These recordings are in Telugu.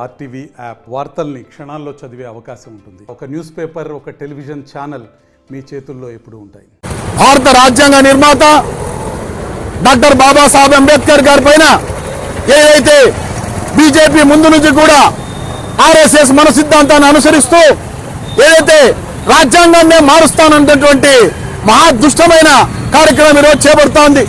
ఆర్టీవీ యాప్ వార్తల్ని క్షణాల్లో చదివే అవకాశం ఉంటుంది. ఒక న్యూస్ పేపర్, ఒక టెలివిజన్ ఛానల్ మీ చేతుల్లో ఎప్పుడూ ఉంటాయి. భారత రాజ్యాంగ నిర్మాత డాక్టర్ బాబాసాహెబ్ అంబేద్కర్ గారి పైన ఏదైతే బీజేపీ ముందు నుంచి కూడా ఆర్ఎస్ఎస్ మన సిద్ధాంతాన్ని అనుసరిస్తూ ఏదైతే రాజ్యాంగాన్నే మారుస్తానన్నటువంటి మహాదుష్టమైన కార్యక్రమం ఈరోజు చేపడుతోంది.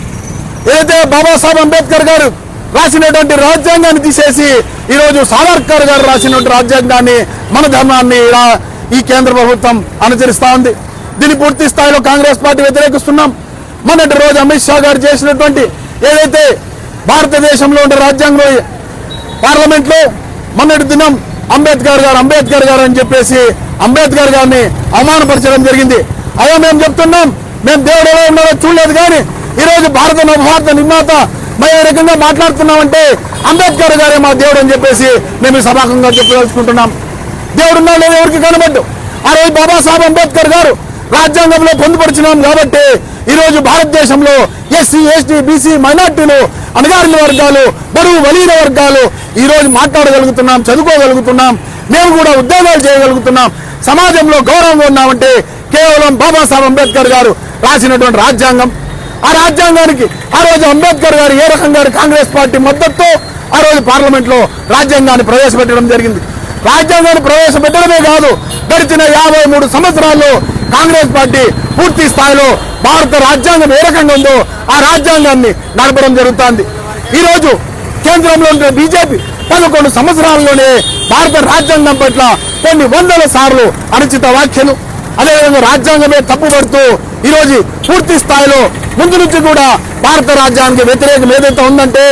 ఏదైతే బాబాసాహెబ్ అంబేద్కర్ గారు రాసినటువంటి రాజ్యాంగాన్ని తీసేసి ఈరోజు సావర్కర్ గారు రాసినటువంటి రాజ్యాంగాన్ని, మన ధర్మాన్ని ఈ కేంద్ర ప్రభుత్వం అనుసరిస్తూ ఉంది. దీన్ని పూర్తి స్థాయిలో కాంగ్రెస్ పార్టీ వ్యతిరేకిస్తున్నాం. మొన్నటి రోజు అమిత్ షా గారు చేసినటువంటి ఏదైతే భారతదేశంలో ఉండే రాజ్యాంగంలో పార్లమెంట్లో మొన్నటి దినం అంబేద్కర్ గారు అని చెప్పేసి అంబేద్కర్ గారిని అవమానపరచడం జరిగింది. అయ్యా మేము చెప్తున్నాం, మేము దేవుడు ఎలా ఉన్నారో చూడలేదు, కానీ ఈరోజు భారత నిర్మాత మేము ఏ రకంగా మాట్లాడుతున్నామంటే అంబేద్కర్ గారే మా దేవుడు అని చెప్పేసి మేము సభాముఖంగా చెప్పదలుచుకుంటున్నాం. దేవుడున్నా లేదు ఎవరికి కనబడ్డు. ఆ రోజు బాబాసాహెబ్ అంబేద్కర్ గారు రాజ్యాంగంలో పొందుపరిచినాం కాబట్టి ఈరోజు భారతదేశంలో ఎస్సీ, ఎస్టీ, బీసీ, మైనార్టీలు, అణగారిన వర్గాలు, బడుగు బలహీన వర్గాలు ఈరోజు మాట్లాడగలుగుతున్నాం, చదువుకోగలుగుతున్నాం, మేము కూడా ఉద్యోగాలు చేయగలుగుతున్నాం, సమాజంలో గౌరవంగా ఉన్నామంటే కేవలం బాబాసాహెబ్ అంబేద్కర్ గారు రాసినటువంటి రాజ్యాంగం. ఆ రాజ్యాంగానికి ఆ రోజు అంబేద్కర్ గారు ఏ రకంగా కాంగ్రెస్ పార్టీ మద్దతుతో ఆ రోజు పార్లమెంట్లో రాజ్యాంగాన్ని ప్రవేశపెట్టడం జరిగింది. రాజ్యాంగాన్ని ప్రవేశపెట్టడమే కాదు, గడిచిన 53 సంవత్సరాల్లో కాంగ్రెస్ పార్టీ పూర్తి స్థాయిలో భారత రాజ్యాంగం ఏ రకంగా ఉందో ఆ రాజ్యాంగాన్ని నడపడం జరుగుతోంది. ఈరోజు కేంద్రంలో ఉండే బీజేపీ 11 సంవత్సరాల్లోనే భారత రాజ్యాంగం పట్ల కొన్ని వందల సార్లు అనుచిత వ్యాఖ్యలు, అదేవిధంగా రాజ్యాంగమే తప్పుపడుతూ ఈరోజు పూర్తి స్థాయిలో ముందు నుంచి కూడా భారత రాజ్యాంగానికి వ్యతిరేకం ఏదైతే ఉందంటే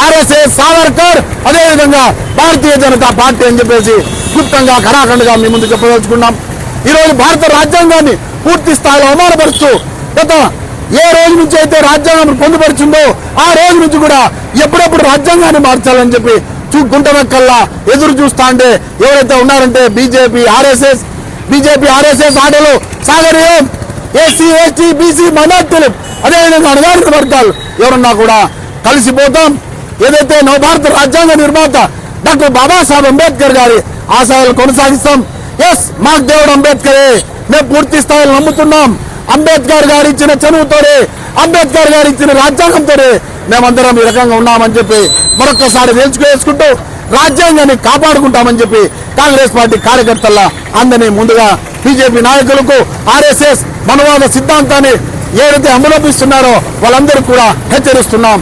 ఆర్ఎస్ఎస్, సావర్కర్, అదేవిధంగా భారతీయ జనతా పార్టీ అని చెప్పేసి గుప్తంగా ఖరాఖండ్గా మీ ముందు చెప్పదలుచుకున్నాం. ఈరోజు భారత రాజ్యాంగాన్ని పూర్తి స్థాయిలో అవమానపరుస్తూ గత ఏ రోజు నుంచి అయితే రాజ్యాంగం పొందుపరిచిందో ఆ రోజు నుంచి కూడా ఎప్పుడెప్పుడు రాజ్యాంగాన్ని మార్చాలని చెప్పి గుంటనక్కల్లా ఎదురు చూస్తా అంటే ఎవరైతే ఉన్నారంటే బీజేపీ ఆర్ఎస్ఎస్ ఆటలు సాగరీయం. ఎస్సీ, ఎస్టీ, బీసీ, మైనార్టీలు, అదేవిధంగా అణగారిన వర్గాలు ఎవరన్నా కూడా కలిసిపోతాం. ఏదైతే నవభారత రాజ్యాంగ నిర్మాత డాక్టర్ బాబాసాహెబ్ అంబేద్కర్ గారి ఆశయాలు కొనసాగిస్తాం. ఎస్, మాకు దేవుడు అంబేద్కరే, మేము పూర్తి స్థాయిలో నమ్ముతున్నాం. అంబేద్కర్ గారు ఇచ్చిన చదువుతోనే, అంబేద్కర్ గారు ఇచ్చిన రాజ్యాంగంతోనే మేమందరం ఈ రకంగా ఉన్నామని చెప్పి మరొక్కసారి వేసుకుంటూ రాజ్యాంగాన్ని కాపాడుకుంటామని చెప్పి కాంగ్రెస్ పార్టీ కార్యకర్తల అందరినీ ముందుగా బీజేపీ నాయకులకు ఆర్ఎస్ఎస్ మనవాద సిద్ధాంతాన్ని ఏదైతే అమలుపిస్తున్నారో వాళ్ళందరూ కూడా హెచ్చరిస్తున్నాం.